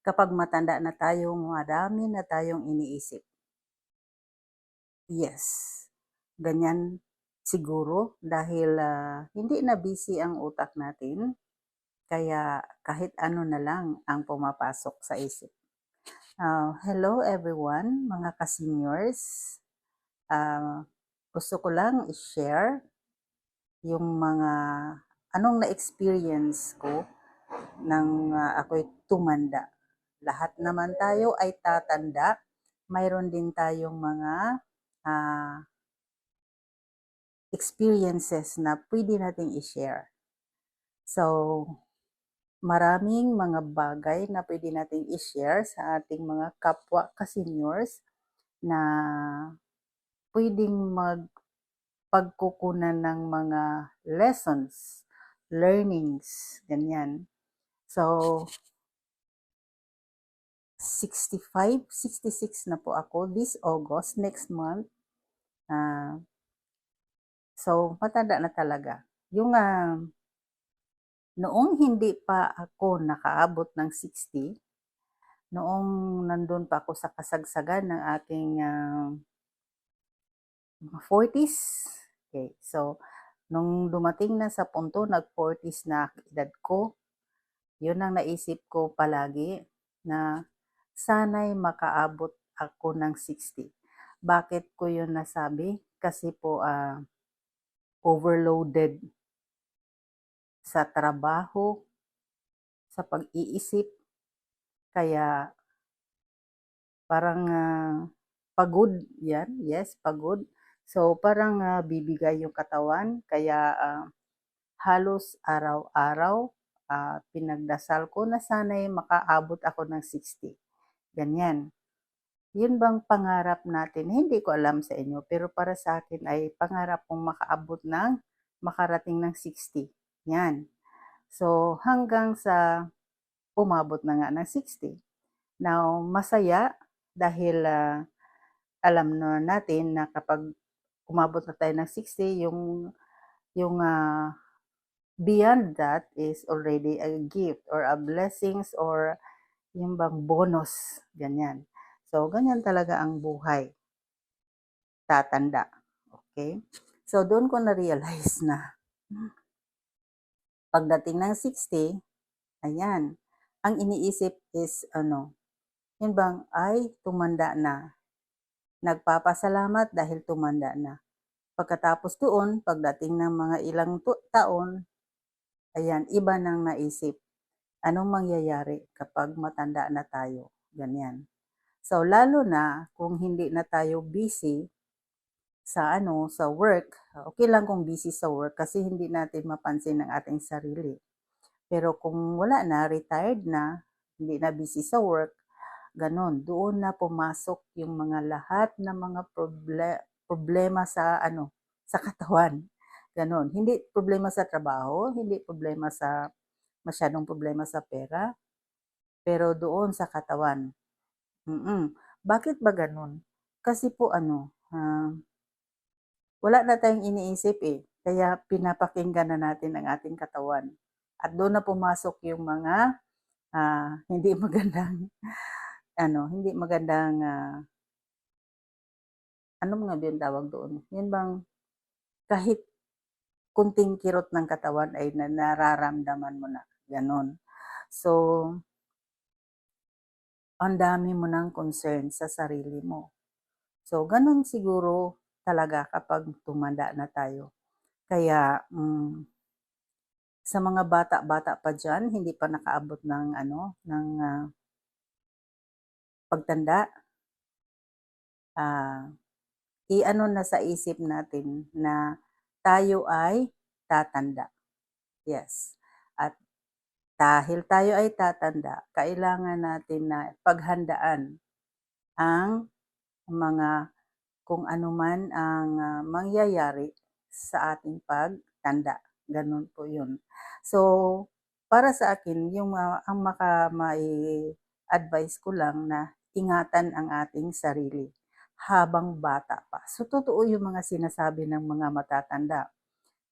kapag matanda na tayo, marami na tayong iniisip. Yes, ganyan siguro dahil, hindi na busy ang utak natin, kaya kahit ano na lang ang pumapasok sa isip. Hello everyone, mga ka-seniors. Ah, Gusto ko lang i-share yung mga anong na-experience ko nang, ako'y tumanda. Lahat naman tayo ay tatanda, mayroon din tayong mga, ah, experiences na puwede nating i-share. So, maraming mga bagay na puwede nating i-share sa ating mga kapwa ka-seniors na puwedeng pagkukunan ng mga lessons, learnings, ganyan. So, 65, 66 na po ako this August, next month. So, matanda na talaga. Yung, noong hindi pa ako nakaabot ng 60, noong nandun pa ako sa kasagsagan ng aking, mga 40s. Okay, so nung dumating na sa punto nag-40s na edad ko, yun ang naisip ko palagi na sana'y makaabot ako ng 60. Bakit ko yun nasabi? Kasi po, overloaded sa trabaho, sa pag-iisip, kaya parang, pagod 'yan, yes, pagod. So, parang, bibigay yung katawan kaya, halos araw-araw, pinagdasal ko na sana'y makaabot ako ng 60, ganyan. 'Yun bang pangarap natin? Hindi ko alam sa inyo, pero para sa akin ay pangarap kong makarating ng 60, 'yan. So, hanggang sa umabot na nga ng 60. Now, masaya dahil, alam na natin na kapag umabot na tayo ng 60, yung, beyond that is already a gift or a blessings or yung bang bonus, ganyan. So, ganyan talaga ang buhay, tatanda, okay. So, doon ko na-realize na pagdating ng 60, ayan, ang iniisip is ano, yun bang, ay tumanda na, nagpapasalamat dahil tumanda na. Pagkatapos doon, pagdating ng mga ilang taon, ayan, iba nang naisip. Anong mangyayari kapag matanda na tayo? Ganyan. So, lalo na kung hindi na tayo busy sa work. Okay lang kung busy sa work kasi hindi natin mapansin ang ating sarili. Pero kung wala na, retired na, hindi na busy sa work, ganon, doon na pumasok yung mga lahat ng mga problema sa katawan. Ganon. Hindi problema sa trabaho, hindi problema masyadong problema sa pera, pero doon sa katawan. Bakit ba gano'n? Kasi po wala na tayong iniisip, eh, kaya pinapakinggan na natin ang ating katawan. At doon na pumasok yung mga, hindi magandang hindi magandang, ano nga ba yung tawag doon? Yun bang kahit konting kirot ng katawan ay nararamdaman mo na, gano'n. So, ang dami mo ng concern sa sarili mo. So, gano'n siguro talaga kapag tumanda na tayo. Kaya, sa mga bata-bata pa diyan, hindi pa nakaabot ng pagtanda, ah, i-ano na sa isip natin na tayo ay tatanda. Yes. At dahil tayo ay tatanda, kailangan natin na paghandaan ang mga kung ano man ang, mangyayari sa ating pagtanda, gano'n po 'yun. So, para sa akin yung, ang mai-advice ko lang na ingatan ang ating sarili habang bata pa. So, totoo yung mga sinasabi ng mga matatanda,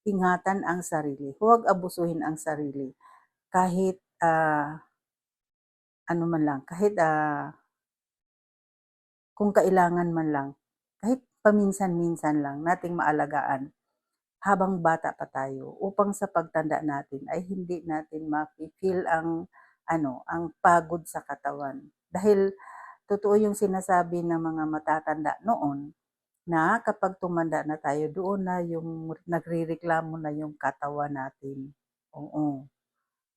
ingatan ang sarili, huwag abusuhin ang sarili kahit, ano man lang, kahit kung kailangan man lang, kahit paminsan-minsan lang nating maalagaan habang bata pa tayo upang sa pagtanda natin ay hindi natin mafi-feel ang ang pagod sa katawan. Dahil totoo yung sinasabi ng mga matatanda noon na kapag tumanda na tayo, doon na yung nagrereklamo na yung katawan natin. Oo.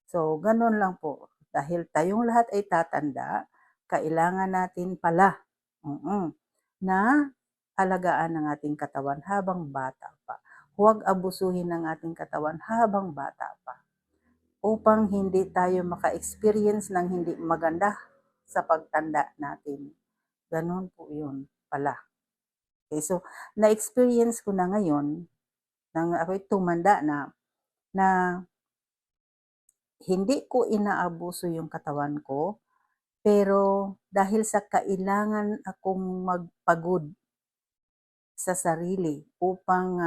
So, ganun lang po. Dahil tayong lahat ay tatanda, kailangan natin pala na alagaan ang ating katawan habang bata pa. Huwag abusuhin ang ating katawan habang bata pa upang hindi tayo maka-experience ng hindi maganda sa pagtanda natin. Ganun po yun pala. Okay, so, na-experience ko na ngayon, nang ako'y tumanda na hindi ko inaabuso yung katawan ko, pero dahil sa kailangan akong magpagod sa sarili upang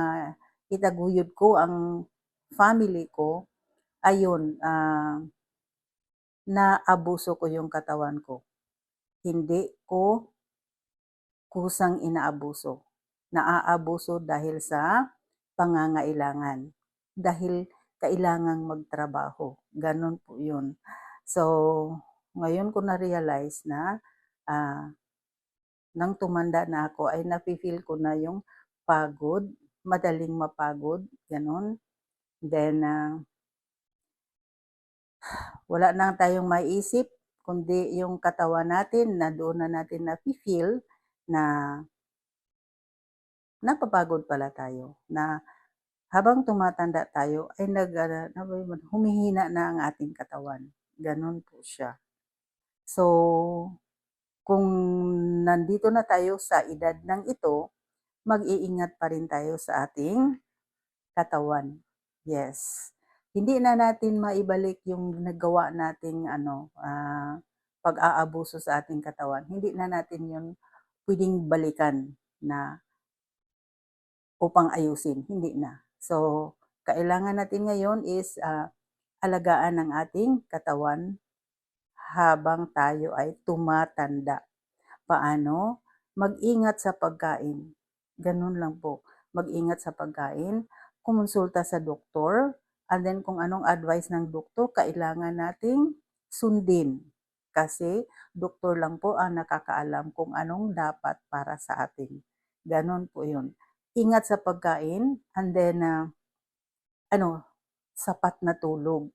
itaguyod ko ang family ko, ayun, naabuso ko yung katawan ko. Hindi ko kusang inaabuso. Naaabuso dahil sa pangangailangan. Dahil kailangang magtrabaho. Ganon po yun. So, ngayon ko na-realize na nang tumanda na ako ay nafe-feel ko na yung pagod, madaling mapagod, ganon. Then, wala na tayong maiisip, kundi yung katawan natin na doon na natin nafe-feel na napapagod pala tayo. Na habang tumatanda tayo ay humihina na ang ating katawan. Ganon po siya. So, kung nandito na tayo sa edad ng ito, mag-iingat pa rin tayo sa ating katawan. Yes. Hindi na natin maibalik yung nagawa nating pag-aabuso sa ating katawan. Hindi na natin yun pwedeng balikan na upang ayusin. Hindi na. So, kailangan natin ngayon is alagaan ang ating katawan habang tayo ay tumatanda. Paano? Mag-ingat sa pagkain. Ganun lang po. Mag-ingat sa pagkain, kumonsulta sa doktor, and then kung anong advice ng doktor, kailangan nating sundin. Kasi doktor lang po ang nakakaalam kung anong dapat para sa atin. Ganon po yun. Ingat sa pagkain, and then sapat na tulog.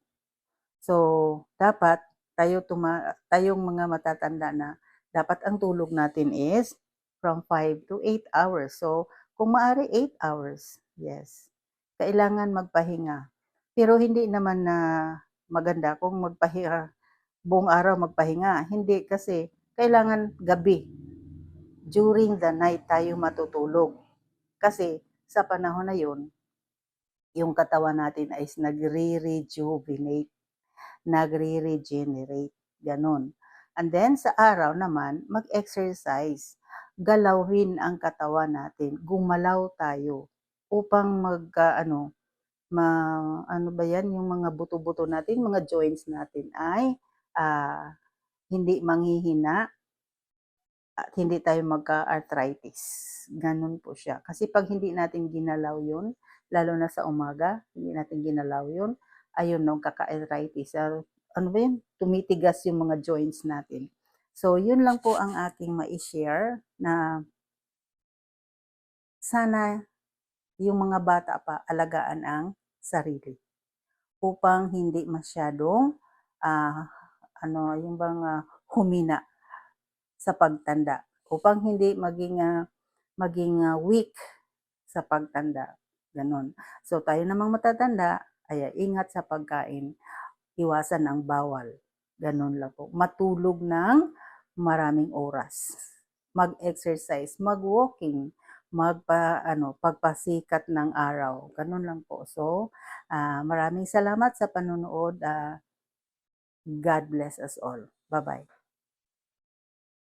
So, dapat tayong mga matatanda na dapat ang tulog natin is from 5 to 8 hours. So, kung maaari 8 hours, yes. Kailangan magpahinga. Pero hindi naman na maganda kung magpahinga, buong araw magpahinga. Hindi kasi kailangan gabi, during the night tayo matutulog. Kasi sa panahon na yun, yung katawan natin ay nagre-rejuvenate, nagre-regenerate, ganun. And then sa araw naman, mag-exercise. Galawin ang katawan natin, gumalaw tayo upang ano ba yan, yung mga buto-buto natin, mga joints natin ay hindi manghihina at hindi tayo magka-arthritis. Ganun po siya. Kasi pag hindi natin ginalaw yun, lalo na sa umaga, hindi natin ginalaw yun, ayun, nung kaka-arthritis. Ano ba yun? Tumitigas yung mga joints natin. So, yun lang po ang aking ma-share na sana yung mga bata pa alagaan ang sarili upang hindi masyadong yung bang humina sa pagtanda, upang hindi maging weak sa pagtanda. Ganon. So, tayo namang matatanda, ay ingat sa pagkain, iwasan ang bawal. Ganon lang po. Matulog ng maraming oras. Mag-exercise, mag-walking, pagpasikat ng araw. Ganon lang po. So, maraming salamat sa panonood. God bless us all. Bye-bye.